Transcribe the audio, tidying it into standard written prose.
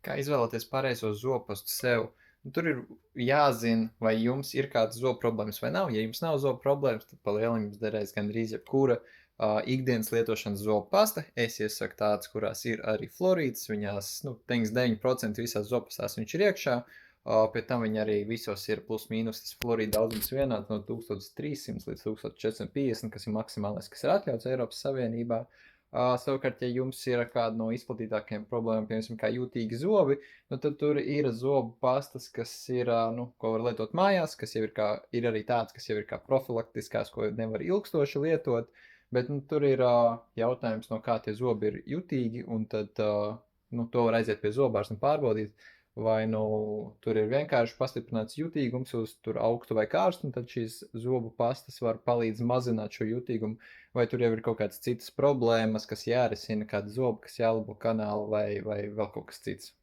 Kā izvēlēties pareizo zopastu sev? Nu, tur ir jāzina, vai jums ir kādas zobu problēmas vai nav. Ja jums nav zobu problēmas, tad pa lielam jums derēs gandrīz jebkura ikdienas lietošanas zobu pasta. Es iesaku tādas, kurās ir arī fluorīds. Viņās 99% visās zobpastās viņš ir iekšā. Pie tam viņi arī visos ir plus mīnus tas fluorīda daudzums vienāds no 1300 līdz 1450, kas ir maksimālais, kas ir atļauts Eiropas Savienībā. Savukārt, ja jums ir kāda no izplatītākajām problēmām, piemēram, kā jūtīgi zobi, nu, tad tur ir zobu pastas, kas ir, ko var lietot mājās, kas jau ir arī tāds, kas jau ir kā profilaktiskās, ko nevar ilgstoši lietot, bet tur ir jautājums, no kā tie zobi ir jutīgi, un tad to var aiziet pie zobārsta un pārbaudīt, vai tur ir vienkārši pastiprināts jutīgums uz augstu vai karstu, un tad šīs zobu pastas var palīdz mazināt šo jutīgumu, vai tur jau ir kaut kādas citas problēmas, kas jārisina, kāda zoba, kas jālabo kanāla vai vēl kaut kas cits.